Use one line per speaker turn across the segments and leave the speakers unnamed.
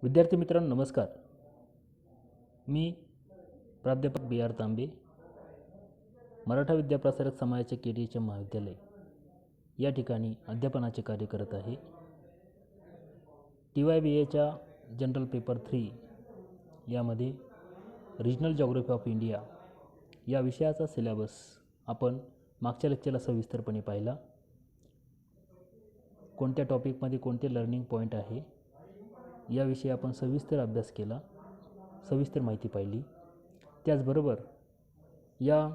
विद्यार्थी मित्रांनो नमस्कार. मी प्राध्यापक बी आर तांबे, मराठा विद्याप्रसारक समाजाचे KTH महाविद्यालय या ठिकाणी अध्यापनाचे कार्य करत आहे. TYBAच्या जनरल पेपर 3 यामध्ये रिजनल जॉग्राफी ऑफ इंडिया या विषयाचा सिलेबस आपण मागच्या लेक्चरला सविस्तरपणे पाहिला. कोणत्या टॉपिकमध्ये कोणते लर्निंग पॉईंट आहे याविषयी आपण सविस्तर अभ्यास केला, सविस्तर माहिती पाहिली. त्याचबरोबर या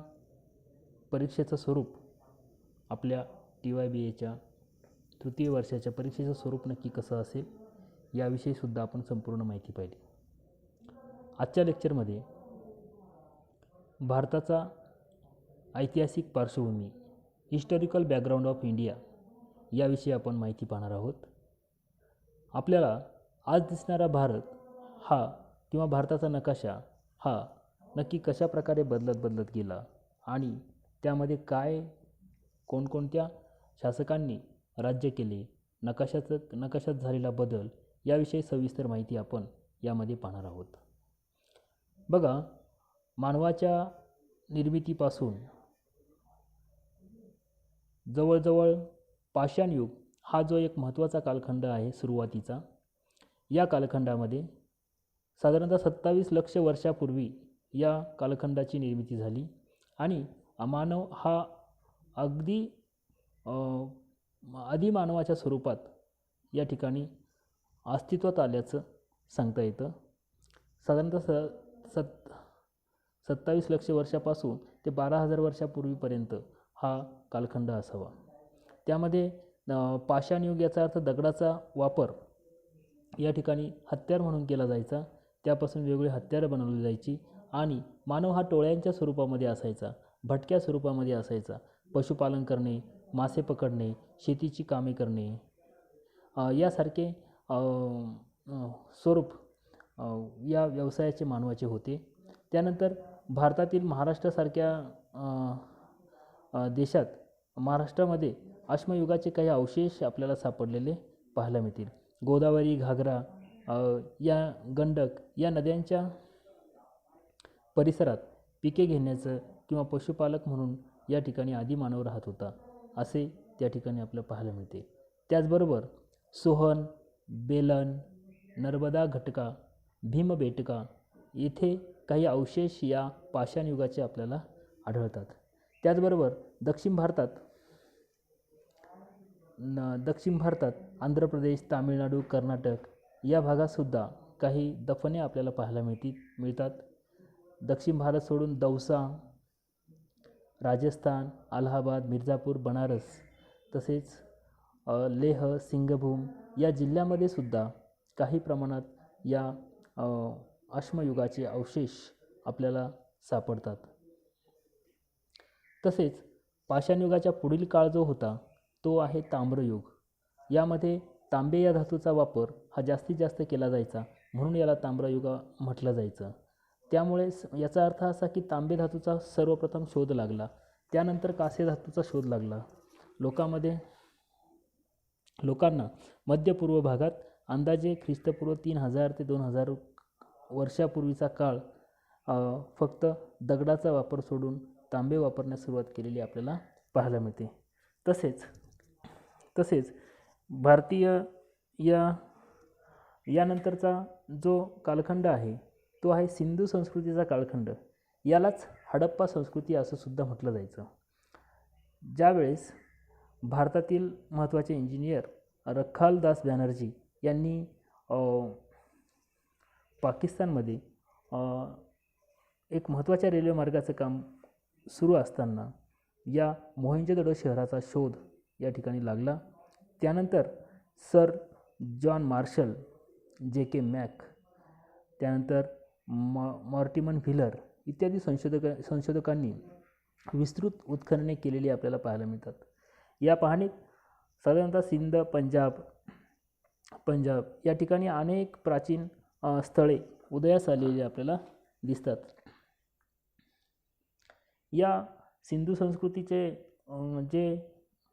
परीक्षेचं स्वरूप आपल्या TYBAच्या तृतीय वर्षाच्या परीक्षेचं स्वरूप नक्की कसं असेल याविषयीसुद्धा आपण संपूर्ण माहिती पाहिली. आजच्या लेक्चरमध्ये भारताचा ऐतिहासिक पार्श्वभूमी, हिस्टॉरिकल बॅकग्राऊंड ऑफ इंडिया याविषयी आपण माहिती पाहणार आहोत. आपल्याला आज दिसणारा भारत हा किंवा भारताचा नकाशा हा नक्की कशा प्रकारे बदलत गेला आणि त्यामध्ये कोणकोणत्या शासकांनी राज्य केले, नकाशात झालेला बदल याविषयी सविस्तर माहिती आपण यामध्ये पाहणार आहोत. बघा, मानवाच्या निर्मितीपासून जवळजवळ पाषाण युग हा जो एक महत्त्वाचा कालखंड आहे सुरुवातीचा, या कालखंडामध्ये साधारणतः 27 लक्ष वर्षापूर्वी या कालखंडाची निर्मिती झाली आणि मानव हा अगदी आदिमानवाच्या स्वरूपात या ठिकाणी अस्तित्वात आल्याचं सांगता येतं. साधारणतः 27 लक्ष वर्षापासून ते 12,000 वर्षापूर्वीपर्यंत हा कालखंड असावा. त्यामध्ये पाषाण युग याचा अर्थ दगडाचा वापर या ठिकाणी हत्यार म्हणून केला जायचा. त्यापासून वेगवेगळी हत्यारं बनवली जायची आणि मानव हा टोळ्यांच्या स्वरूपामध्ये असायचा, भटक्या स्वरूपामध्ये असायचा. पशुपालन करणे, मासे पकडणे, शेतीची कामे करणे यासारखे स्वरूप या व्यवसायाचे मानवाचे होते. त्यानंतर भारतातील महाराष्ट्रासारख्या देशात, महाराष्ट्रामध्ये अश्मयुगाचे काही अवशेष आपल्याला सापडलेले पाहायला मिळतील. गोदावरी, घागरा, या गंडक या नद्यांच्या परिसरात पिके घेण्याचं किंवा पशुपालक म्हणून या ठिकाणी आदिमानव राहत होता असे त्या ठिकाणी आपल्याला पाहायला मिळते. त्याचबरोबर सोहन, बेलन, नर्मदा घटका, भीमबेटका येथे काही अवशेष या पाषाण युगाचे आपल्याला आढळतात. त्याचबरोबर दक्षिण भारतात आंध्र प्रदेश, तामिळनाडू, कर्नाटक या भागातसुद्धा काही दफने आपल्याला पाहायला मिळतात. दक्षिण भारत सोडून दौसा, राजस्थान, अलाहाबाद, मिर्झापूर, बनारस तसेच लेह, सिंगभूम या जिल्ह्यामध्ये सुद्धा काही प्रमाणात या अश्मयुगाचे अवशेष आपल्याला सापडतात. तसेच पाषाण युगाच्या पुढील काळ जो होता तो आहे ताम्रयुग. यामध्ये तांबे या धातूचा वापर हा जास्तीत जास्त केला जायचा, म्हणून याला ताम्रयुग म्हटलं जायचं. त्यामुळे याचा अर्थ असा की तांबे धातूचा सर्वप्रथम शोध लागला, त्यानंतर कांस्य धातूचा शोध लागला. लोकांना मध्यपूर्व भागात अंदाजे ख्रिस्तपूर्व 3000 ते 2000 वर्षापूर्वीचा काळ फक्त दगडाचा वापर सोडून तांबे वापरण्यास सुरुवात केलेली आपल्याला पाहायला मिळते. तसेच भारतीय यानंतरचा जो कालखंड आहे तो आहे सिंधू संस्कृतीचा कालखंड. यालाच हडप्पा संस्कृती असं सुद्धा म्हटलं जायचं. ज्यावेळेस भारतातील महत्त्वाचे इंजिनियर रखालदास बॅनर्जी यांनी पाकिस्तानमध्ये एक महत्त्वाच्या रेल्वे मार्गाचं काम सुरू असताना या मोहेंजोदडो शहराचा शोध या ठिकाणी लागला. त्यानंतर sir John Marshall, JK Mac, त्यानंतर मॉर्टिमन व्हीलर इत्यादी संशोधकांनी विस्तृत उत्खनने केलेली आपल्याला पाहायला मिळतात. या पाहणीत साधारणतः सिंध, पंजाब या ठिकाणी अनेक प्राचीन स्थळे उदयास आलेली आपल्याला दिसतात. या सिंधू संस्कृतीचे जे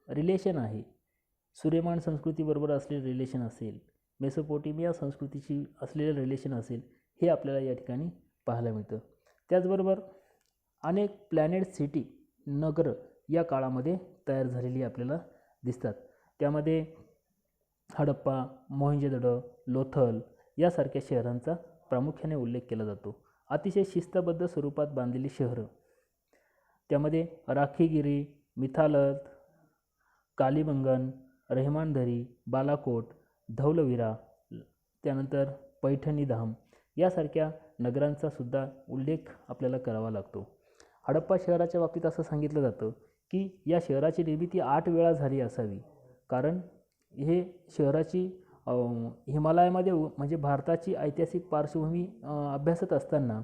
रिलेशन आहे, सूर्यमान संस्कृतीबरोबर असलेले रिलेशन असेल, मेसोपोटेमिया संस्कृतीशी असलेलं रिलेशन असेल हे आपल्याला या ठिकाणी पाहायला मिळतं. त्याचबरोबर अनेक प्लॅनेट सिटी नगरं या काळामध्ये तयार झालेली आपल्याला दिसतात. त्यामध्ये हडप्पा, मोहेंजोदडो, लोथल यासारख्या शहरांचा प्रामुख्याने उल्लेख केला जातो. अतिशय शिस्तबद्ध स्वरूपात बांधलेली शहरं, त्यामध्ये राखीगिरी, मिथालत, कालीबंगन, रेहमानदरी, बालाकोट, धौलवीरा, त्यानंतर पैठणी धाम यासारख्या नगरांचा सुद्धा उल्लेख आपल्याला करावा लागतो. हडप्पा शहराच्या बाबतीत असं सांगितलं जातं की या शहराची निर्मिती 8 वेळा झाली असावी, कारण हे शहराची हिमालयामध्ये म्हणजे भारताची ऐतिहासिक पार्श्वभूमी अभ्यासत असताना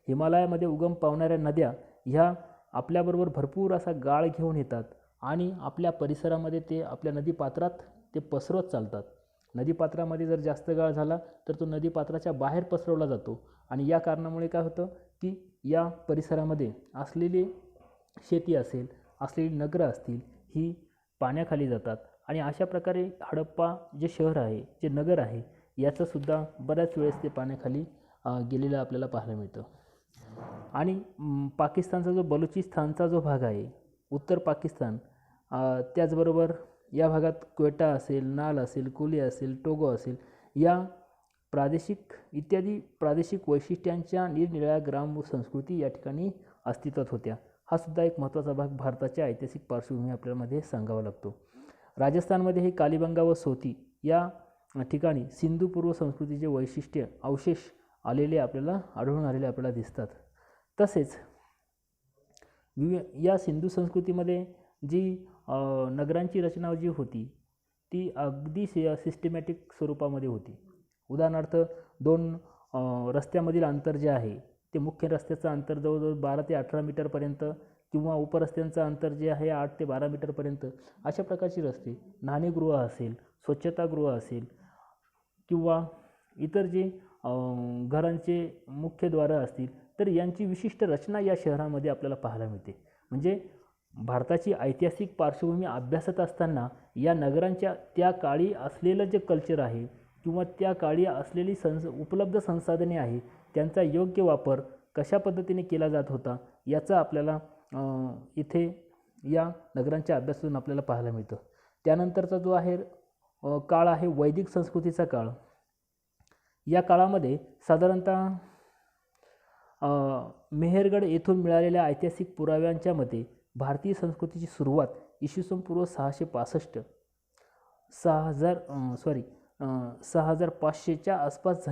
हिमालयामध्ये उगम पावणाऱ्या नद्या ह्या आपल्याबरोबर भरपूर असा गाळ घेऊन येतात आणि आपल्या परिसरामध्ये ते आपल्या नदीपात्रात ते पसरवत चालतात. नदीपात्रामध्ये जर जास्त गाळ झाला तर तो नदीपात्राच्या बाहेर पसरवला जातो आणि या कारणामुळे काय होतं की या परिसरामध्ये असलेली शेती असेल, असलेली नगरं असतील, ही पाण्याखाली जातात आणि अशा प्रकारे हडप्पा जे शहर आहे, जे नगर आहे, याचंसुद्धा बऱ्याच वेळेस ते पाण्याखाली गेलेलं आपल्याला पाहायला मिळतं. आणि पाकिस्तानचा जो बलुचिस्तानचा जो भाग आहे, उत्तर पाकिस्तान, त्याचबरोबर या भागात क्वेटा असेल, नाल असेल, कुली असेल, टोगो असेल, या प्रादेशिक इत्यादी प्रादेशिक वैशिष्ट्यांच्या निरनिराळ्या ग्राम संस्कृती या ठिकाणी अस्तित्वात होत्या. हा सुद्धा एक महत्त्वाचा भाग भारताच्या ऐतिहासिक पार्श्वभूमी आपल्यामध्ये सांगावा लागतो. राजस्थानमध्ये हे कालीबंगा व सोती या ठिकाणी सिंधू पूर्व संस्कृतीचे वैशिष्ट्य अवशेष आलेले आपल्याला आढळून आलेले आपल्याला दिसतात. तसेच या सिंधू संस्कृतीमध्ये जी नगरांची रचना जी होती ती अगदी सिस्टमॅटिक स्वरूपामध्ये होती. उदाहरणार्थ 2 रस्त्यामधील अंतर जे आहे ते मुख्य रस्त्याचं अंतर जवळजवळ 12 ते 18 मीटरपर्यंत किंवा उपरस्त्यांचं अंतर जे आहे 8 ते 12 मीटरपर्यंत अशा प्रकारची रस्ते, न्हाणीगृह असेल, स्वच्छतागृह असेल किंवा इतर जे घरांचे मुख्य द्वारं असतील तर यांची विशिष्ट रचना या शहरामध्ये आपल्याला पाहायला मिळते. म्हणजे भारताची ऐतिहासिक पार्श्वभूमी अभ्यासत असताना या नगरांच्या त्या काळी असलेलं जे कल्चर आहे किंवा त्या काळी असलेली उपलब्ध संसाधने आहे त्यांचा योग्य वापर कशा पद्धतीने केला जात होता याचा आपल्याला इथे या नगरांच्या अभ्यासातून आपल्याला पाहायला मिळतं. त्यानंतरचा जो आहे काळ आहे वैदिक संस्कृतीचा काळ. या काळामध्ये साधारणतः मेहरगड येथून मिळालेल्या ऐतिहासिक पुराव्यांच्या मते भारतीय संस्कृतीची सुरुवात इसवी पूर्व 6500च्या आसपास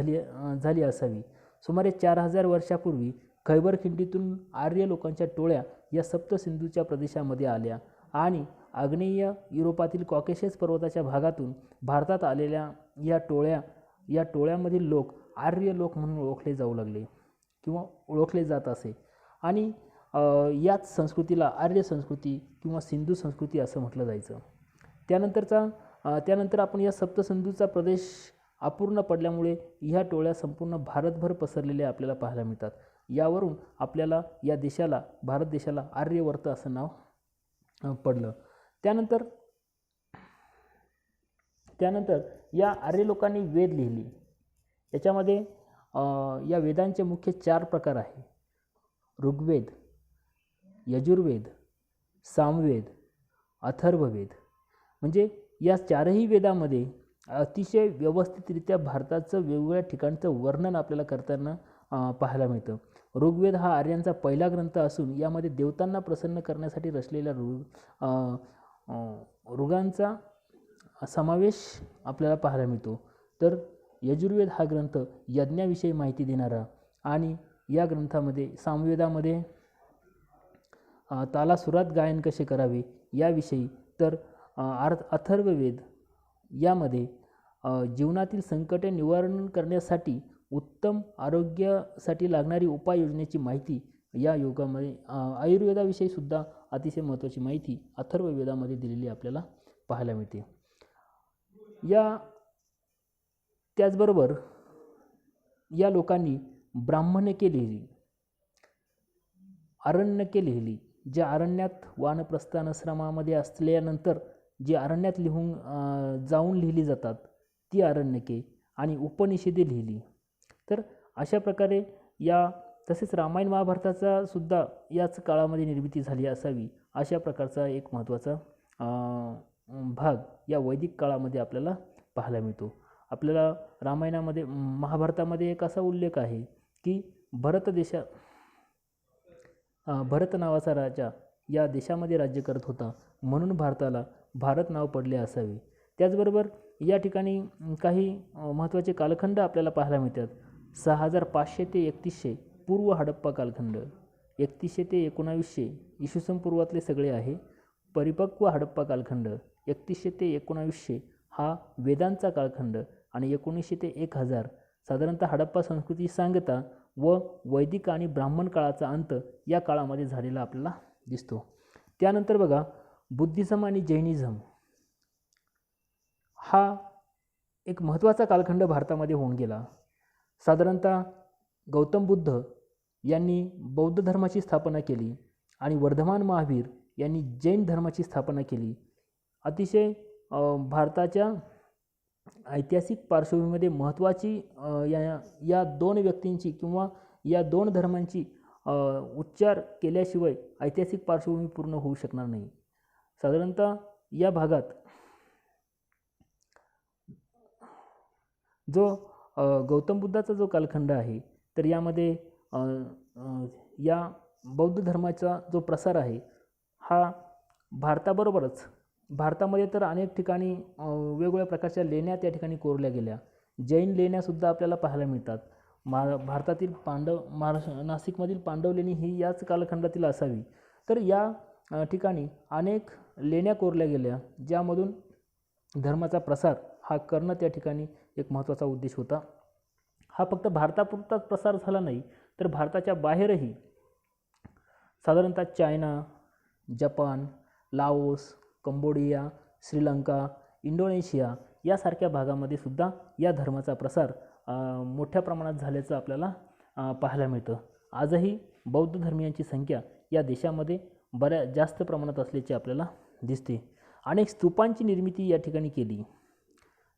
झाली असावी. सुमारे 4000 वर्षापूर्वी खैबर खिंडीतून आर्य लोकांच्या टोळ्या या सप्तसिंधूच्या प्रदेशामध्ये आल्या आणि आग्नेय युरोपातील कॉकेशस पर्वताच्या भागातून भारतात आलेल्या या टोळ्यामधील लोक आर्य लोक म्हणून ओळखले जाऊ लागले किंवा ओळखले जात असे आणि याच संस्कृतीला आर्य संस्कृती किंवा सिंधू संस्कृती असं म्हटलं जायचं. त्यानंतर आपण या सप्तसिंधूचा प्रदेश अपूर्ण पडल्यामुळे ह्या टोळ्या संपूर्ण भारतभर पसरलेल्या आपल्याला पाहायला मिळतात. यावरून आपल्याला या देशाला, भारत देशाला आर्यवर्त असं नाव पडलं. त्यानंतर या आर्य लोकांनी वेद लिहिली. याच्यामध्ये या वेदांचे मुख्य 4 प्रकार आहे: ऋग्वेद, यजुर्वेद, सामवेद, अथर्ववेद. म्हणजे या 4ही वेदामध्ये अतिशय व्यवस्थितरित्या भारताचं वेगवेगळ्या ठिकाणचं वर्णन आपल्याला करताना पाहायला मिळतं. ऋग्वेद हा आर्यांचा पहिला ग्रंथ असून यामध्ये देवतांना प्रसन्न करण्यासाठी रचलेल्या ऋगांचा समावेश आपल्याला पाहायला मिळतो. तर यजुर्वेद हा ग्रंथ यज्ञाविषयी माहिती देणारा आणि या ग्रंथामध्ये सामवेदामध्ये तालासुरात गायन कसे करावे याविषयी, तर अथर्ववेद यामध्ये जीवनातील संकटे निवारण करण्यासाठी उत्तम आरोग्यासाठी लागणारी उपाययोजनेची माहिती या योगामध्ये आयुर्वेदाविषयी सुद्धा अतिशय महत्त्वाची माहिती अथर्ववेदामध्ये दिलेली आपल्याला पाहायला मिळते. त्याचबरोबर या लोकांनी ब्राह्मणके लिहिली, आरण्यके लिहिली. ज्या अरण्यात वानप्रस्थानाश्रमामध्ये असल्यानंतर जी अरण्यात जाऊन लिहिली जातात ती आरण्यके. आणि उपनिषदे लिहिली. तर अशा प्रकारे या तसेच रामायण महाभारताचा सुद्धा याच काळामध्ये निर्मिती झाली असावी अशा प्रकारचा एक महत्त्वाचा भाग या वैदिक काळामध्ये आपल्याला पाहायला मिळतो. आपल्याला रामायणामध्ये महाभारतामध्ये एक असा उल्लेख आहे की भरत नावाचा राजा या देशामध्ये राज्य करत होता, म्हणून भारताला भारत नाव पडले असावे. त्याचबरोबर या ठिकाणी काही महत्त्वाचे कालखंड आपल्याला पाहायला मिळतात. 6500 ते 3100 पूर्व हडप्पा कालखंड, 3100 ते 1900 इसवी सन पूर्वातले सगळे आहे. परिपक्व हडप्पा कालखंड 3100 ते 1900 हा वेदांचा कालखंड आणि 1900 ते 1000 साधारणतः हडप्पा संस्कृती सांगता व वैदिक आणि ब्राह्मण काळाचा अंत या काळामध्ये झालेला आपल्याला दिसतो. त्यानंतर बघा, बुद्धिझम आणि जैनिझम हा एक महत्त्वाचा कालखंड भारतामध्ये होऊन गेला. साधारणतः गौतम बुद्ध यांनी बौद्ध धर्माची स्थापना केली आणि वर्धमान महावीर यांनी जैन धर्माची स्थापना केली. अतिशय भारताच्या ऐतिहासिक पार्श्वभूमीमध्ये महत्त्वाची या दोन व्यक्तींची किंवा या दोन धर्मांची उच्चार केल्याशिवाय ऐतिहासिक पार्श्वभूमी पूर्ण होऊ शकणार नाही. साधारणतः या भागात जो गौतम बुद्धाचा जो कालखंड आहे तर यामध्ये या बौद्ध धर्माचा जो प्रसार आहे हा भारताबरोबरच भारतामध्ये तर अनेक ठिकाणी वेगवेगळ्या प्रकारच्या लेण्या त्या ठिकाणी कोरल्या गेल्या. जैन लेण्यासुद्धा आपल्याला पाहायला मिळतात. भारतातील नाशिकमधील पांडव लेणी ही याच कालखंडातील असावी. तर या ठिकाणी अनेक लेण्या कोरल्या गेल्या, ज्यामधून धर्माचा प्रसार हा करणं त्या ठिकाणी एक महत्त्वाचा उद्देश होता. हा फक्त भारतापुरताच प्रसार झाला नाही, तर भारताच्या बाहेरही साधारणतः China, Japan, Laos, Cambodia, Sri Lanka, Indonesia यासारख्या भागामध्ये सुद्धा या धर्माचा प्रसार मोठ्या प्रमाणात झाल्याचं आपल्याला पाहायला मिळतं. आजही बौद्ध धर्मीयांची संख्या या देशामध्ये जास्त प्रमाणात असल्याचे आपल्याला दिसते. अनेक स्तूपांची निर्मिती या ठिकाणी केली.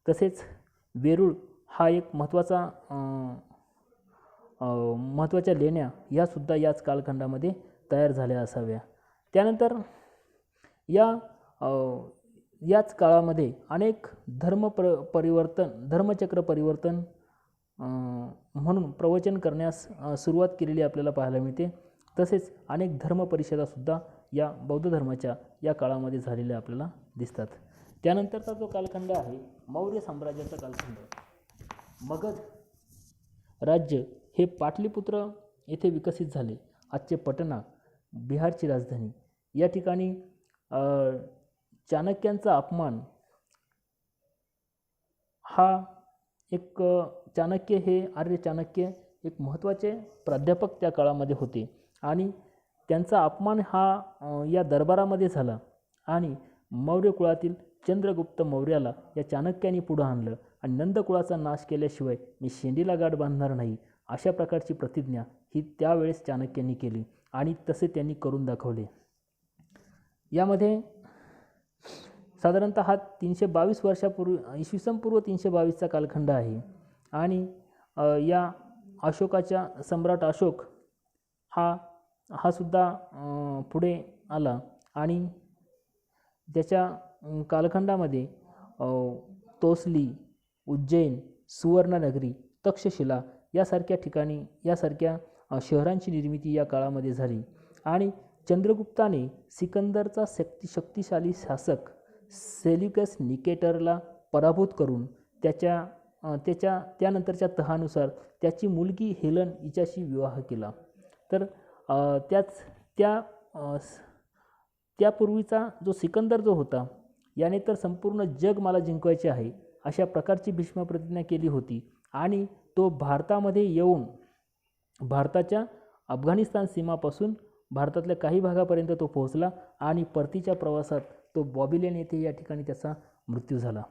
तसेच वेरूळ हा एक महत्त्वाच्या लेण्या यासुद्धा याच कालखंडामध्ये तयार झाल्या असाव्या. त्यानंतर याच काळामध्ये अनेक धर्मचक्र परिवर्तन म्हणून प्रवचन करण्यास सुरुवात केलेली आपल्याला पाहायला मिळते. तसेच अनेक धर्म परिषदासुद्धा या बौद्ध धर्माच्या या काळामध्ये झालेल्या आपल्याला दिसतात. त्यानंतरचा जो कालखंड आहे मौर्य साम्राज्याचा कालखंड. मगध राज्य हे पाटलीपुत्र येथे विकसित झाले. आजचे पटना बिहारची राजधानी. या ठिकाणी चाणक्यांचा अपमान हा एक आर्य चाणक्य एक महत्त्वाचे प्राध्यापक त्या काळामध्ये होते आणि त्यांचा अपमान हा या दरबारामध्ये झाला आणि मौर्य कुळातील चंद्रगुप्त मौर्याला या चाणक्याने पुढं आणलं आणि नंदकुळाचा नाश केल्याशिवाय मी शेंडीला गाठ बांधणार नाही अशा प्रकारची प्रतिज्ञा ही त्यावेळेस चाणक्यांनी केली आणि तसे त्यांनी करून दाखवले. यामध्ये साधारणतः हा 322 वर्षापूर्वी इसवी सन पूर्व 322चा कालखंड आहे आणि या अशोकाच्या सम्राट अशोक हा सुद्धा पुढे आला आणि त्याच्या कालखंडामध्ये तोसली, उज्जैन, सुवर्णनगरी, तक्षशिला यासारख्या शहरांची निर्मिती या काळामध्ये झाली आणि चंद्रगुप्ताने सिकंदरचा शक्तिशाली शासक सेल्युकस निकेटरला पराभूत करून त्यानंतरच्या तहानुसार त्याची मुलगी हेलन हिच्याशी विवाह केला. तर त्यापूर्वीचा जो सिकंदर जो होता याने तर संपूर्ण जग मला जिंकवायचे आहे अशा प्रकारची भीष्म प्रतिज्ञा केली होती आणि तो भारतामध्ये येऊन भारताच्या अफगाणिस्तान सीमापासून भारतातल्या काही भागापर्यंत तो पोहोचला आणि परतीच्या प्रवासात तो बॉबिलेन येथे या ठिकाणी त्याचा मृत्यू झाला.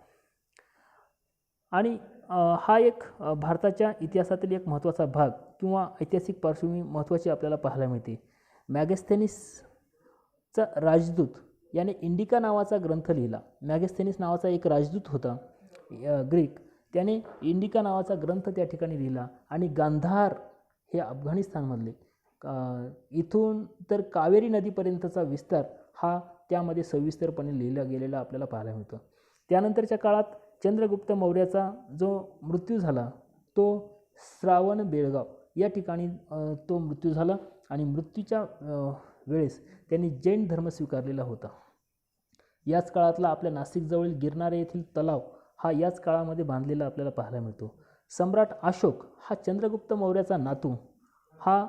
आणि हा एक भारताच्या इतिहासातील एक महत्त्वाचा भाग किंवा ऐतिहासिक पार्श्वभूमी महत्त्वाची आपल्याला पाहायला मिळते. मॅगस्थेनिसचा राजदूत याने इंडिका नावाचा ग्रंथ लिहिला. मॅगस्थेनिस नावाचा एक राजदूत होता ग्रीक, त्याने इंडिका नावाचा ग्रंथ त्या ठिकाणी लिहिला आणि गांधार हे अफगाणिस्तानमधले इथून तर कावेरी नदीपर्यंतचा विस्तार हा त्यामध्ये सविस्तरपणे लिहिला गेलेला आपल्याला पाहायला मिळतो. त्यानंतरच्या काळात चंद्रगुप्त मौर्याचा जो मृत्यू झाला तो श्रावण बेळगाव या ठिकाणी तो मृत्यू झाला आणि मृत्यूच्या वेळेस त्यांनी जैन धर्म स्वीकारलेला होता. याच काळातला आपल्या नाशिकजवळील गिरणारे येथील तलाव हा याच काळामध्ये बांधलेला आपल्याला पाहायला मिळतो. सम्राट अशोक हा चंद्रगुप्त मौर्याचा नातू हा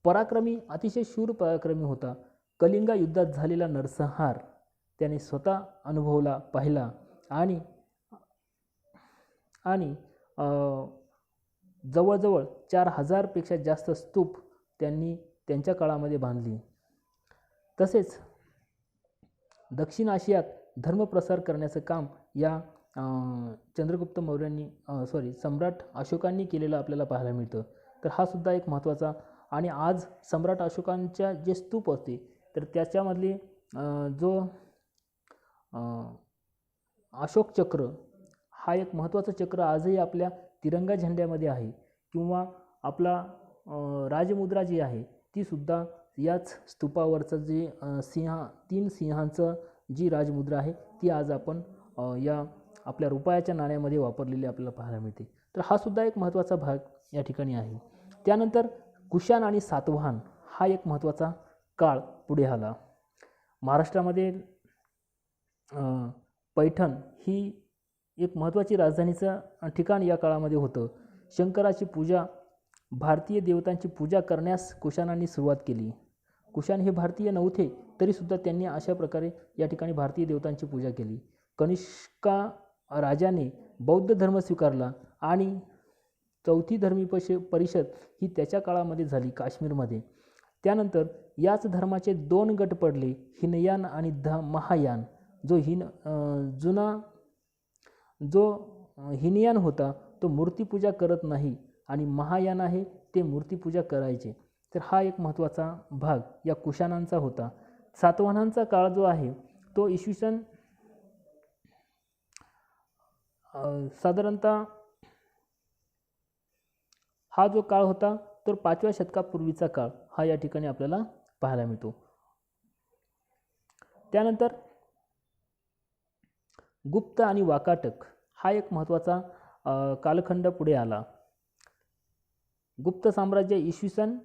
पराक्रमी, अतिशय शूर पराक्रमी होता. कलिंगा युद्धात झालेला नरसंहार त्याने स्वतः अनुभवला, पाहिला आणि जवळजवळ 4000पेक्षा जास्त स्तूप त्यांनी त्यांच्या काळामध्ये बांधली. तसेच दक्षिण आशियात धर्मप्रसार करण्याचं काम या चंद्रगुप्त मौर्यांनी सम्राट अशोकांनी केलेलं आपल्याला पाहायला मिळतं. तर हा सुद्धा एक महत्त्वाचा आणि आज सम्राट अशोकांच्या जे स्तूप होते तर त्याच्यामधले जो अशोक चक्र हा एक महत्त्वाचं चक्र आजही आपल्या तिरंगा झेंड्यामध्ये आहे किंवा आपला राजमुद्रा जी आहे ती सुद्धा याच स्तूपावरचं जे 3 सिंहांचं जी राजमुद्रा आहे ती आज आपण या आपल्या रुपयाच्या नाण्यामध्ये वापरलेली आपल्याला पाहायला मिळते. तर हा सुद्धा एक महत्त्वाचा भाग या ठिकाणी आहे. त्यानंतर कुशाण आणि सातवाहन हा एक महत्त्वाचा काळ पुढे आला. महाराष्ट्रामध्ये पैठण ही एक महत्त्वाची राजधानीचं ठिकाण या काळामध्ये होतं. शंकराची पूजा, भारतीय देवतांची पूजा करण्यास कुशाणांनी सुरुवात केली. कुशाण हे भारतीय नव्हते तरीसुद्धा त्यांनी अशा प्रकारे या ठिकाणी भारतीय देवतांची पूजा केली. कनिष्का राजाने बौद्ध धर्म स्वीकारला आणि चौथी धर्मी परिषद ही त्याच्या काळामध्ये झाली काश्मीरमध्ये. त्यानंतर याच धर्माचे 2 गट पडले, हिनयान आणि महायान. जो हिनयान होता तो मूर्तीपूजा करत नाही आणि महायान आहे ते मूर्तीपूजा करायचे. तर हा एक महत्त्वाचा भाग या कुशाणांचा होता. सातवाहनांचा काळ जो आहे तो इसवी सन साधारणतः हा जो काळ होता तो 5व्या शतकापूर्वीचा काळ हा या ठिकाणी आपल्याला पाहायला मिळतो. त्यानंतर गुप्त आणि वाकाटक हा एक महत्त्वाचा कालखंड पुढे आला. गुप्त साम्राज्य इसवी सन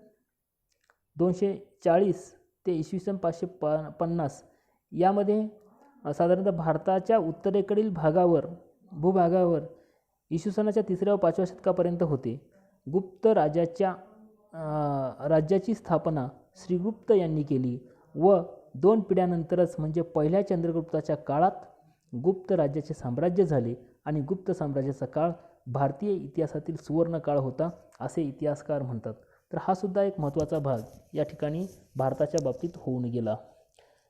240 ते इसवी सन 550 यामध्ये साधारणतः भारताच्या उत्तरेकडील भूभागावर इसवी सनाच्या 3ऱ्या व 5व्या शतकापर्यंत होते. गुप्त राज्याची स्थापना श्रीगुप्त यांनी केली व 2 पिढ्यानंतरच म्हणजे पहिल्या चंद्रगुप्ताच्या काळात गुप्त राज्याचे साम्राज्य झाले आणि गुप्त साम्राज्याचा काळ भारतीय इतिहासातील सुवर्ण काळ होता असे इतिहासकार म्हणतात. तर हा सुद्धा एक महत्त्वाचा भाग या ठिकाणी भारताच्या बाबतीत होऊन गेला.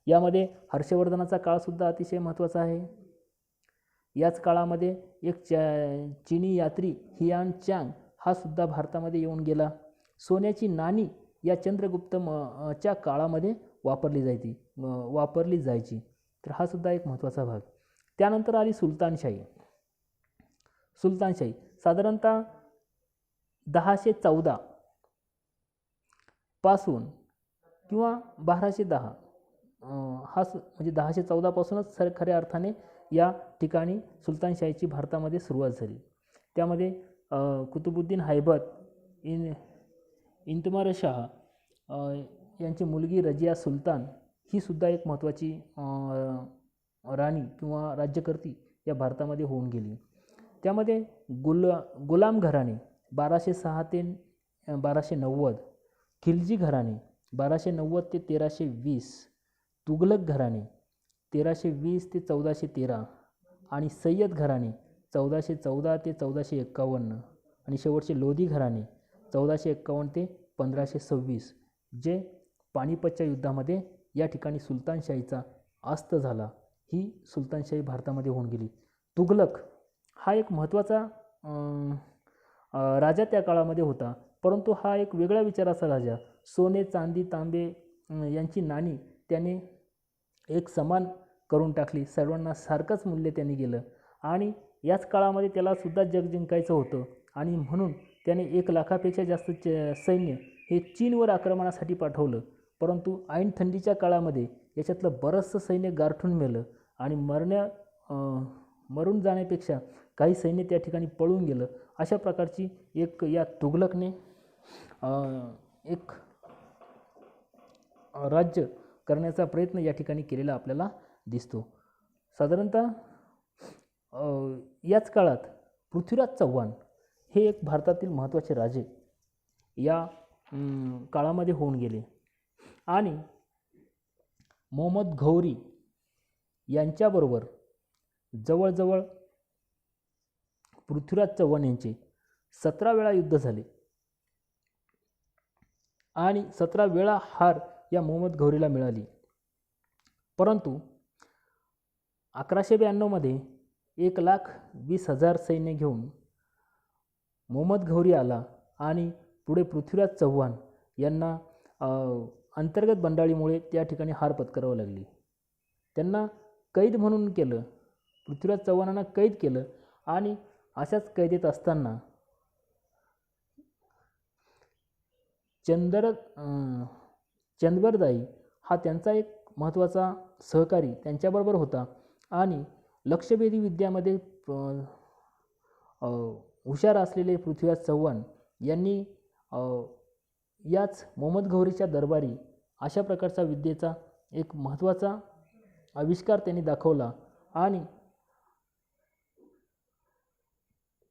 यामध्ये हर्षवर्धनाचा काळसुद्धा अतिशय महत्त्वाचा आहे. याच काळामध्ये एक चीनी यात्री हियान चांग हा सुद्धा भारतामध्ये येऊन गेला. सोन्याची नाणी या चंद्रगुप्त च्या काळामध्ये वापरली जायची. तर हा सुद्धा एक महत्त्वाचा भाग. त्यानंतर आली सुलतानशाही साधारणतः 1014 पासून किंवा 1210 म्हणजे 1014 पासूनच खऱ्या अर्थाने या ठिकाणी सुलतानशाहीची भारतामध्ये सुरुवात झाली. त्यामध्ये कुतुबुद्दीन ऐबक, इल्तुतमिश यांची मुलगी रजिया सुलतान ही सुद्धा एक महत्त्वाची राणी किंवा राज्यकर्ती या भारतामध्ये होऊन गेली. त्यामध्ये गुलाम घराणे 1206 ते 1290, खिलजी घराणे 1290 ते 1320, तुघलक घराणे 1320 ते 1413 आणि सय्यद घराणे 1414 ते 1451 आणि शेवटचे लोधी घराणे 1451 ते 1526 जे पानिपतच्या युद्धामध्ये या ठिकाणी सुलतानशाहीचा अस्त झाला. ही सुलतानशाही भारतामध्ये होऊन गेली. तुघलक हा एक महत्त्वाचा राजा त्या काळामध्ये होता, परंतु हा एक वेगळ्या विचाराचा राजा. सोने, चांदी, तांबे यांची नाणी त्याने एक समान करून टाकली. सर्वांना सारखंच मूल्य त्यांनी केलं आणि याच काळामध्ये त्याला सुद्धा जग जिंकायचं होतं आणि म्हणून त्याने 1,00,000पेक्षा जास्त सैन्य हे चीनवर आक्रमणासाठी पाठवलं. परंतु ऐन थंडीच्या काळामध्ये याच्यातलं बरंचसं सैन्य गारठून मेलं आणि मरून जाण्यापेक्षा काही सैन्य त्या ठिकाणी पळून गेलं. अशा प्रकारची एक या तुघलकने एक राज्य करण्याचा प्रयत्न या ठिकाणी केलेला आपल्याला दिसतो. साधारणतः याच काळात पृथ्वीराज चव्हाण हे एक भारतातील महत्त्वाचे राजे या काळामध्ये होऊन गेले आणि मोहम्मद घौरी यांच्याबरोबर जवळजवळ पृथ्वीराज चव्हाण यांचे 17 वेळा युद्ध झाले आणि 17 वेळा हार या मोहम्मद घौरीला मिळाली. परंतु 1192 मध्ये 1,20,000 सैन्य घेऊन मोहम्मद घौरी आला आणि पुढे पृथ्वीराज चव्हाण यांना अंतर्गत बंडाळीमुळे त्या ठिकाणी हार पत्करावं लागली. त्यांना कैद म्हणून केलं, पृथ्वीराज चव्हाणांना कैद केलं आणि अशाच कैदेत असताना चंदबरदाई हा त्यांचा एक महत्त्वाचा सहकारी त्यांच्याबरोबर होता आणि लक्ष्यभेदी विद्यामध्ये हुशार असलेले पृथ्वीराज चव्हाण यांनी याच मोहम्मद घौरीच्या दरबारी अशा प्रकारचा विद्येचा एक महत्त्वाचा आविष्कार त्यांनी दाखवला आणि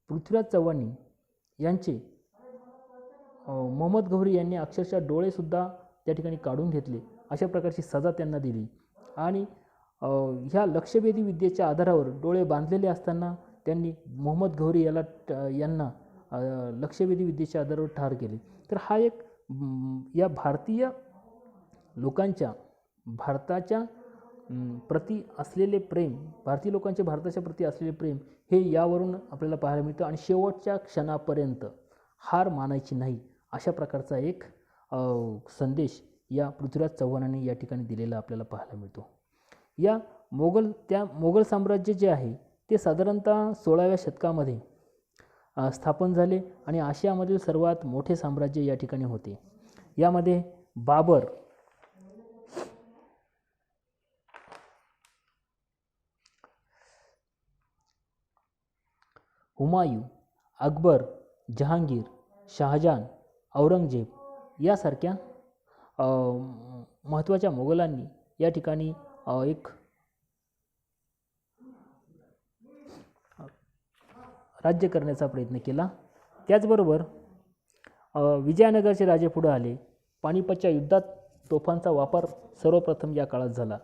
पृथ्वीराज चव्हाण यांचे मोहम्मद घौरी यांनी अक्षरशः डोळेसुद्धा त्या ठिकाणी काढून घेतले. अशा प्रकारची सजा त्यांना दिली आणि ह्या लक्ष्यभेदी विद्येच्या आधारावर डोळे बांधलेले असताना त्यांनी मोहम्मद घौरी यांना लक्ष्यभेदी विद्येच्या आधारावर ठार केले. तर हा एक या भारतीय लोकांच्या भारताच्या प्रती असलेले प्रेम, भारतीय लोकांचे भारताच्या प्रती असलेले प्रेम हे यावरून आपल्याला पाहायला मिळतं आणि शेवटच्या क्षणापर्यंत हार मानायची नाही अशा प्रकारचा एक संदेश या पृथ्वीराज चव्हाणांनी या ठिकाणी दिलेला आपल्याला पाहायला मिळतो. या मोगल साम्राज्य जे आहे ते साधारणतः 16व्या शतकामध्ये स्थापन झाले आणि आशियामधील सर्वात मोठे साम्राज्य या ठिकाणी होते. यामध्ये बाबर, हुमायूं, अकबर, जहांगीर, शहाजहान, औरंगजेब यासारख्या महत्त्वाच्या मोगलांनी या ठिकाणी एक राज्य करण्याचा प्रयत्न केला. त्याचबरोबर विजयनगरचे राजे पुढे आले. पानिपतच्या युद्धात तोफांचा वापर सर्वप्रथम या काळात झाला.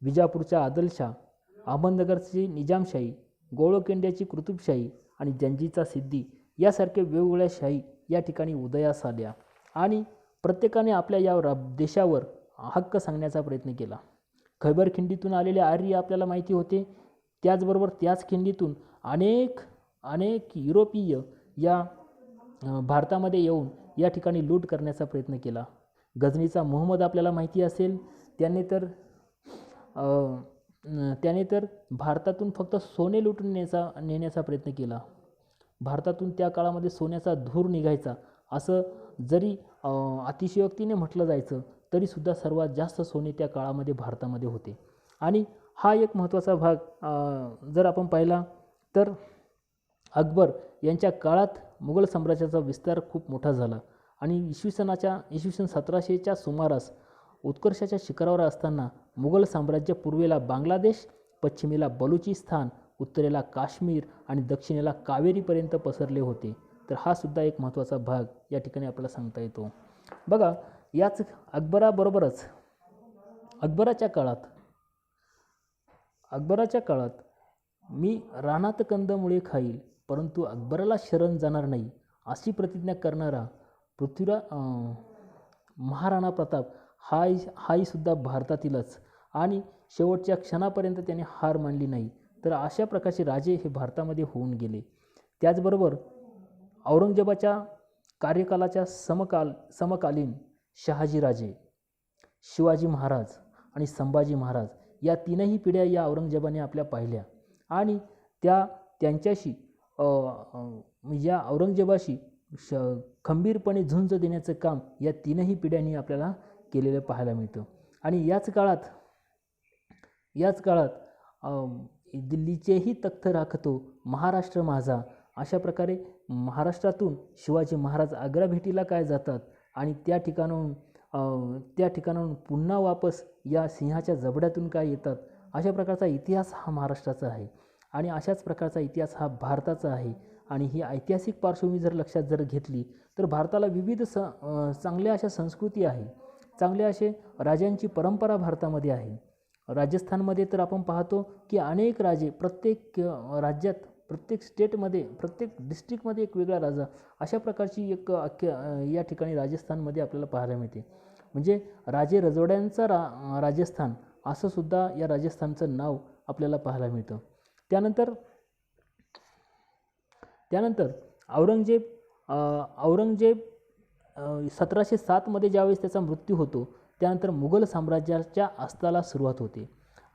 विजापूरच्या आदिलशाह, अहमदनगरची निजामशाही, गोळकोंड्याची कुतुबशाही आणि जंजीचा सिद्दी यासारख्या वेगवेगळ्या शाही या ठिकाणी उदयास आल्या आणि प्रत्येकाने आपल्या या देशावर हक्क सांगण्याचा प्रयत्न केला. खैबर खिंडीतून आलेले आर्य आपल्याला माहिती होते. त्याचबरोबर त्याच खिंडीतून अनेक युरोपीय या भारतामध्ये येऊन या ठिकाणी लूट करण्याचा प्रयत्न केला. गझनीचा मोहम्मद आपल्याला माहिती असेल. त्याने तर भारतातून फक्त सोने लुटून नेण्याचा प्रयत्न केला. भारतातून त्या काळामध्ये सोन्याचा धूर निघायचा असं जरी अतिशयोक्तीने म्हटलं जायचं तरीसुद्धा सर्वात जास्त सोने त्या काळामध्ये भारतामध्ये होते. आणि हा एक महत्त्वाचा भाग जर आपण पाहिला तर अकबर यांच्या काळात मुघल साम्राज्याचा विस्तार खूप मोठा झाला आणि इसवी सन 1700च्या सुमारास उत्कर्षाच्या शिखरावर असताना मुघल साम्राज्य पूर्वेला बांगलादेश, पश्चिमेला बलुचिस्तान, उत्तरेला काश्मीर आणि दक्षिणेला कावेरीपर्यंत पसरले होते. तर हा सुद्धा एक महत्त्वाचा भाग या ठिकाणी आपल्याला सांगता येतो. बघा, याच अकबराबरोबरच अकबराच्या काळात मी रानात कंदमुळे खाईल परंतु अकबराला शरण जाणार नाही अशी प्रतिज्ञा करणारा महाराणा प्रताप हाही सुद्धा भारतातीलच आणि शेवटच्या क्षणापर्यंत त्याने हार मानली नाही. तर अशा प्रकारचे राजे हे भारतामध्ये होऊन गेले. त्याचबरोबर औरंगजेबाच्या कार्यकालाच्या समकालीन शहाजीराजे, शिवाजी महाराज आणि संभाजी महाराज या तीनही पिढ्या या औरंगजेबाने आपल्या पाहिल्या आणि त्या त्यांच्याशी या औरंगजेबाशी खंबीरपणे झुंज देण्याचं काम या तीनही पिढ्यांनी आपल्याला केलेलं पाहायला मिळतं. आणि याच काळात दिल्लीचेही तख्त राखतो महाराष्ट्र माझा, अशा प्रकारे महाराष्ट्रातून शिवाजी महाराज आग्रा भेटीला काय जातात आणि त्या ठिकाणाहून पुन्हा वापस या सिंहाच्या जबड्यातून काय येतात, अशा प्रकारचा इतिहास हा महाराष्ट्राचा आहे. आणि अशाच प्रकारचा इतिहास हा भारताचा आहे. आणि ही ऐतिहासिक पार्श्वभूमी जर लक्षात घेतली तर भारताला विविध चांगल्या अशा संस्कृती आहे, चांगले असे राजांची परंपरा भारतामध्ये आहे. राजस्थानमध्ये तर आपण पाहतो की अनेक राजे, प्रत्येक राज्यात, प्रत्येक स्टेटमध्ये, प्रत्येक डिस्ट्रिक्टमध्ये एक वेगळा राजा, अशा प्रकारची एक या ठिकाणी राजस्थानमध्ये आपल्याला पाहायला मिळते. म्हणजे राजे रजोड्यांचा राजस्थान असं सुद्धा या राजस्थानचं नाव आपल्याला पाहायला मिळतं. त्यानंतर औरंगजेब 1707 ज्यावेळेस त्याचा मृत्यू होतो, त्यानंतर मुघल साम्राज्याच्या अस्ताला सुरुवात होते.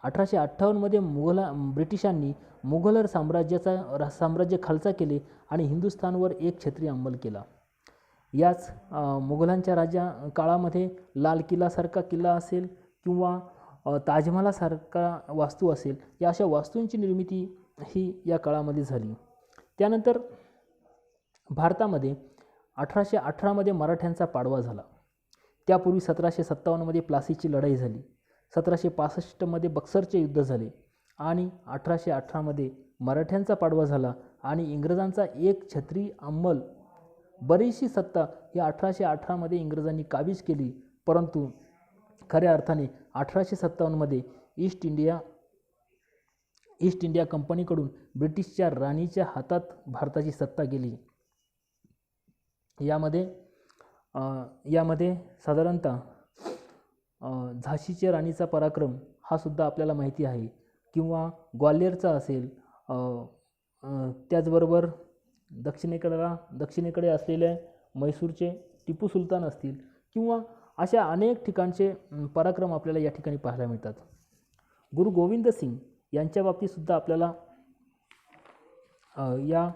1858 ब्रिटिशांनी मुघल साम्राज्य खालसा केले आणि हिंदुस्थानवर एक छत्री अंमल केला. याच मुघलांच्या काळामध्ये लाल किल्लासारखा किल्ला असेल किंवा ताजमहालासारखा वास्तू असेल, या अशा वास्तूंची निर्मिती ही या काळामध्ये झाली. त्यानंतर भारतामध्ये 1818 मराठ्यांचा पाडवा झाला. त्यापूर्वी 1757 प्लासीची लढाई झाली. 1765 बक्सरचे युद्ध झाले आणि 1818 मराठ्यांचा पाडवा झाला आणि इंग्रजांचा एक छत्री अंमल, बरीचशी सत्ता या 1818 इंग्रजांनी काबीज केली. परंतु खऱ्या अर्थाने 1857 ईस्ट इंडिया कंपनीकडून ब्रिटिशच्या राणीच्या हातात भारताची सत्ता गेली. यामध्ये साधारणतः झाशीच्या राणीचा पराक्रम हा सुद्धा आपल्याला माहिती आहे, किंवा ग्वाल्हेरचा असेल, त्याचबरोबर दक्षिणेकडे असलेले मैसूरचे टिपू सुलतान असतील, किंवा अशा अनेक ठिकाणचे पराक्रम आपल्याला या ठिकाणी पाहायला मिळतात. गुरु गोविंद सिंग यांच्या बाबतीत सुद्धा आपल्याला या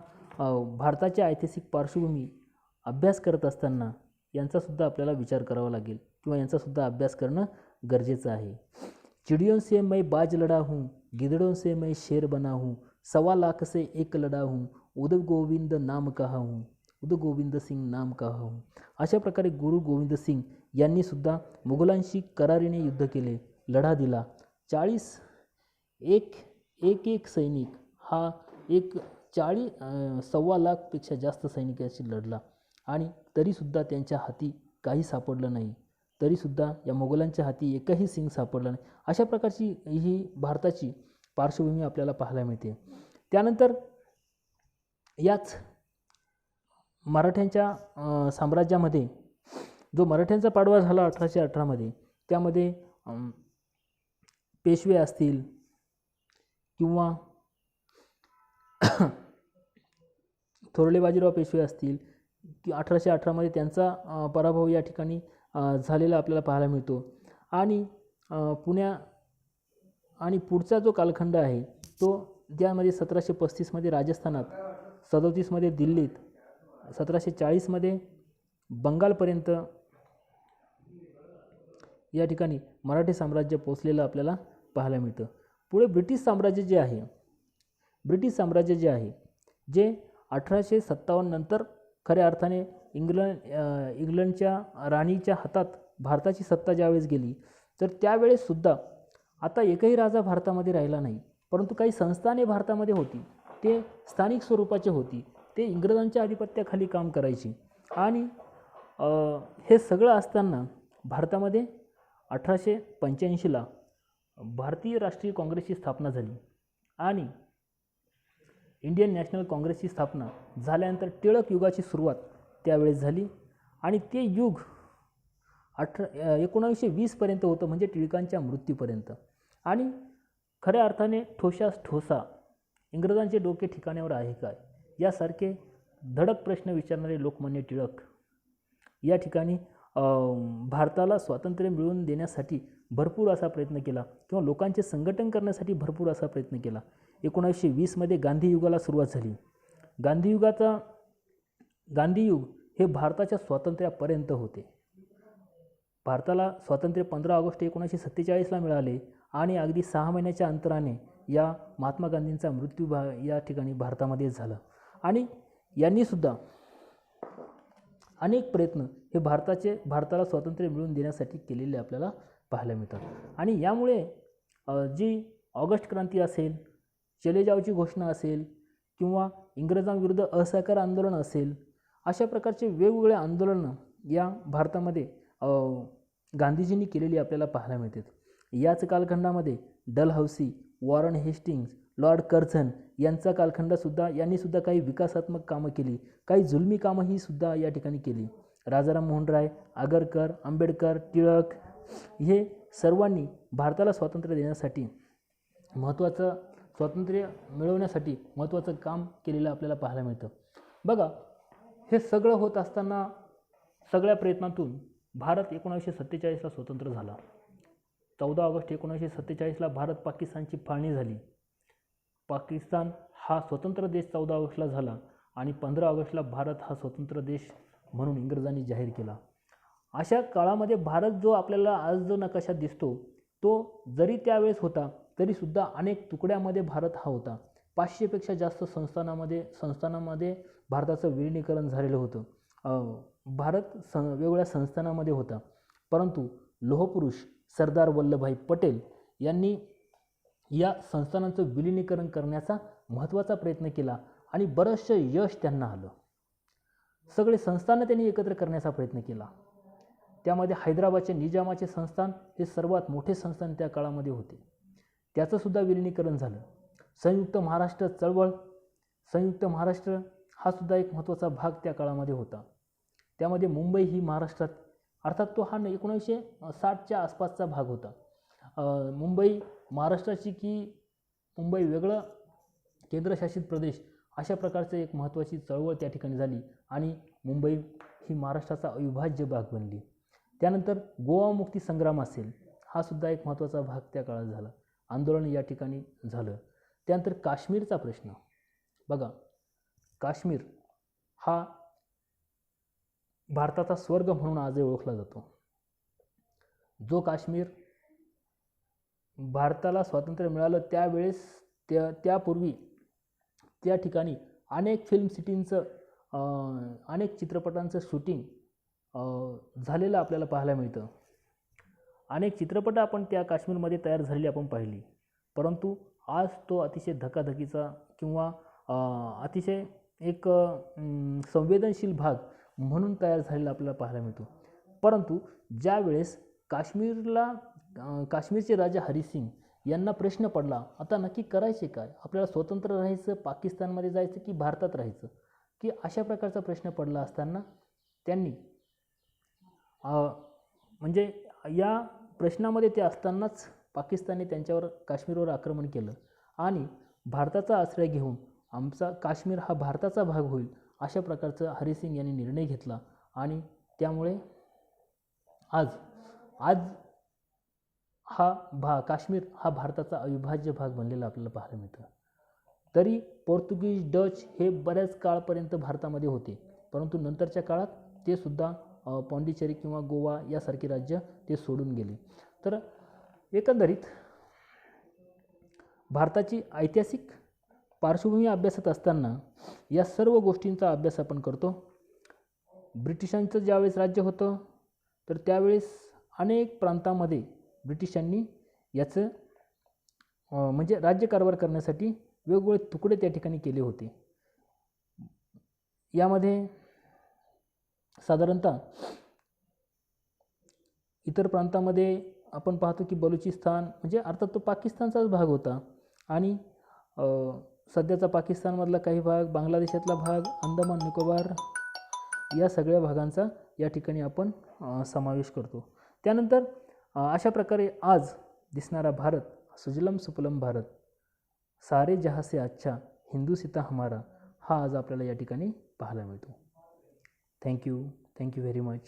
भारताच्या ऐतिहासिक पार्श्वभूमी अभ्यास करत असताना यांचासुद्धा आपल्याला विचार करावा लागेल किंवा यांचासुद्धा अभ्यास करणं गरजेचं आहे. चिड़ियों से मैं बाज लड़ा हूँ, गिदड़ों से मैं शेर बना हूँ, 1.25 लाख से एक लड़ा हूँ, उदय गोविंद नाम कहा हूँ, उदय गोविंद सिंग नाम कहा हूँ. अशा प्रकारे गुरु गोविंद सिंग यांनी सुद्धा मुघलांशी करारीने युद्ध केले, लढा दिला. 1.25 सैनिक हा 1.25 लाखपेक्षा जास्त सैनिकांशी लढला आणि तरीसुद्धा त्यांच्या हाती काही सापडलं नाही, तरीसुद्धा या मुघलांच्या हाती एकही सिंग सापडला नाही. अशा प्रकारची ही भारताची पार्श्वभूमी आपल्याला पाहायला मिळते. त्यानंतर याच मराठ्यांच्या साम्राज्यामध्ये जो मराठ्यांचा पाडवा झाला 1818 त्यामध्ये पेशवे असतील किंवा थोरले बाजीराव पेशवे असतील की 1818 त्यांचा पराभव या ठिकाणी झालेला आपल्याला पाहायला मिळतो. आणि पुढचा जो कालखंड आहे तो ज्यामध्ये 1735 राजस्थानात, 37 दिल्लीत, 1740 बंगालपर्यंत या ठिकाणी मराठी साम्राज्य पोचलेलं आपल्याला पाहायला मिळतं. पुढे ब्रिटिश साम्राज्य जे आहे जे 1857 नंतर खऱ्या अर्थाने इंग्लंडच्या राणीच्या हातात भारताची सत्ता ज्यावेळेस गेली, तर त्यावेळेस सुद्धा आता एकही राजा भारतामध्ये राहिला नाही, परंतु काही संस्थाने भारतामध्ये होती, ते स्थानिक स्वरूपाचे होती, ते इंग्रजांच्या आधिपत्याखाली काम करायची. आणि हे सगळं असताना भारतामध्ये 1885 भारतीय राष्ट्रीय काँग्रेसची स्थापना झाली आणि इंडियन नॅशनल काँग्रेसची स्थापना झाल्यानंतर टिळक युगाची सुरुवात त्यावेळेस झाली. आणि ते युग 1920 होतं, म्हणजे टिळकांच्या मृत्यूपर्यंत. आणि खऱ्या अर्थाने ठोसा इंग्रजांचे डोके ठिकाण्यावर आहे काय यासारखे धडक प्रश्न विचारणारे लोकमान्य टिळक या ठिकाणी भारताला स्वातंत्र्य मिळवून देण्यासाठी भरपूर असा प्रयत्न केला किंवा लोकांचे संघटन करण्यासाठी भरपूर असा प्रयत्न केला. 1920मध्ये गांधी युगाला सुरुवात झाली. गांधीयुग हे भारताच्या स्वातंत्र्यापर्यंत होते. भारताला स्वातंत्र्य 15 ऑगस्ट 1947ला मिळाले आणि अगदी 6 महिन्याच्या अंतराने या महात्मा गांधींचा मृत्यू या ठिकाणी भारतामध्ये झाला. आणि यांनीसुद्धा अनेक प्रयत्न हे भारताला स्वातंत्र्य मिळवून देण्यासाठी केलेले आपल्याला पाहायला मिळतात. आणि यामुळे जी ऑगस्ट क्रांती असेल, चले जावची घोषणा असेल किंवा इंग्रजांविरुद्ध असहकार आंदोलन असेल, अशा प्रकारचे वेगवेगळे आंदोलनं या भारतामध्ये गांधीजींनी केलेली आपल्याला पाहायला मिळतात. याच कालखंडामध्ये Dalhousie, Warren Hastings, Lord Curzon यांचा कालखंडसुद्धा यांनीसुद्धा काही विकासात्मक कामं केली, काही जुलमी कामंही सुद्धा या ठिकाणी केली. राजाराम मोहन राय, आगरकर, आंबेडकर, टिळक हे सर्वांनी भारताला स्वातंत्र्य देण्यासाठी स्वातंत्र्य मिळवण्यासाठी महत्त्वाचं काम केलेलं आपल्याला पाहायला मिळतं. बघा, हे सगळं होत असताना सगळ्या प्रयत्नातून भारत 1947ला स्वतंत्र झाला. 14 ऑगस्ट 1947ला भारत पाकिस्तानची फाळणी झाली. पाकिस्तान हा स्वतंत्र देश 14 ऑगस्टला झाला आणि 15 ऑगस्टला भारत हा स्वतंत्र देश म्हणून इंग्रजांनी जाहीर केला. अशा काळामध्ये भारत जो आपल्याला आज जो नकाशा दिसतो तो जरी त्यावेळेस होता तरीसुद्धा अनेक तुकड्यामध्ये भारत हा होता. 500पेक्षा जास्त संस्थानांमध्ये भारताचं विलिनीकरण झालेलं होतं. भारत वेगवेगळ्या संस्थानामध्ये होता. परंतु लोहपुरुष सरदार वल्लभभाई पटेल यांनी या संस्थानांचं विलिनीकरण करण्याचा महत्त्वाचा प्रयत्न केला आणि बरंचसं यश त्यांना आलं. सगळे संस्थानं त्यांनी एकत्र करण्याचा प्रयत्न केला. त्यामध्ये हैदराबादचे निजामाचे संस्थान हे सर्वात मोठे संस्थान त्या काळामध्ये होते, त्याचंसुद्धा विलिनीकरण झालं. संयुक्त महाराष्ट्र चळवळ, संयुक्त महाराष्ट्र हा सुद्धा एक महत्त्वाचा भाग त्या काळामध्ये होता. त्यामध्ये मुंबई ही महाराष्ट्रात, अर्थात तो हा 1960च्या आसपासचा भाग होता. मुंबई महाराष्ट्राची की मुंबई वेगळं केंद्रशासित प्रदेश अशा प्रकारचे एक महत्त्वाची चळवळ त्या ठिकाणी झाली आणि मुंबई ही महाराष्ट्राचा अविभाज्य भाग बनली. त्यानंतर गोवा मुक्ती संग्राम असेल, हा सुद्धा एक महत्त्वाचा भाग त्या काळात झाला. आंदोलन या ठिकाणी झालं. त्यानंतर काश्मीरचा प्रश्न बघा, काश्मीर हा भारताचा स्वर्ग म्हणून आजही ओळखला जातो. जो काश्मीर भारताला स्वातंत्र्य मिळालं त्यावेळेस त्यापूर्वी त्या ठिकाणी अनेक फिल्म सिटींचं अनेक चित्रपटांचं शूटिंग झालेलं आपल्याला पाहायला मिळतं. अनेक चित्रपट आपण त्या काश्मीरमध्ये तयार झालेली आपण पाहिली. परंतु आज तो अतिशय धकाधकीचा किंवा अतिशय एक संवेदनशील भाग म्हणून तयार झालेला आपल्याला पाहायला मिळतो. परंतु ज्या वेळेस काश्मीरचे राजा हरी सिंग यांना प्रश्न पडला, आता नक्की करायचे काय, आपल्याला स्वतंत्र राहायचं, पाकिस्तानमध्ये जायचं की भारतात राहायचं, की अशा प्रकारचा प्रश्न पडला असताना त्यांनी म्हणजे या प्रश्नामध्ये ते असतानाच पाकिस्तानने त्यांच्यावर काश्मीरवर आक्रमण केलं आणि भारताचा आश्रय घेऊन आमचा काश्मीर हा भारताचा भाग होईल अशा प्रकारचा हरी सिंग यांनी निर्णय घेतला आणि त्यामुळे आज काश्मीर हा भारताचा अविभाज्य भाग बनलेला आपल्याला पाहायला मिळतं. तरी पोर्तुगीज, डच हे बऱ्याच काळपर्यंत भारतामध्ये होते, परंतु नंतरच्या काळात ते सुद्धा पॉंडिचेरी किंवा गोवा यासारखी राज्य ते सोडून गेले. तर एकंदरीत भारताची ऐतिहासिक पार्श्वभूमी अभ्यासत असताना या सर्व गोष्टींचा अभ्यास आपण करतो. ब्रिटिशांचं ज्यावेळेस राज्य होतं तर त्यावेळेस अनेक प्रांतामध्ये ब्रिटिशांनी याचं म्हणजे राज्यकारभार करण्यासाठी वेगवेगळे तुकडे त्या ठिकाणी केले होते. यामध्ये साधारणतः इतर प्रांतामध्ये आपण पाहतो की बलुचिस्तान म्हणजे अर्थात तो पाकिस्तानचाच भाग होता आणि सध्याचा पाकिस्तानमधला काही भाग, बांगलादेशातला भाग, अंदमान निकोबार या सगळ्या भागांचा या ठिकाणी आपण समावेश करतो. त्यानंतर अशा प्रकारे आज दिसणारा भारत, सुजलम सुफलम भारत, सारे जहाँ से अच्छा हिंदुस्तान हमारा, हा आज आपल्याला या ठिकाणी पाहायला मिळतो. Thank you very much.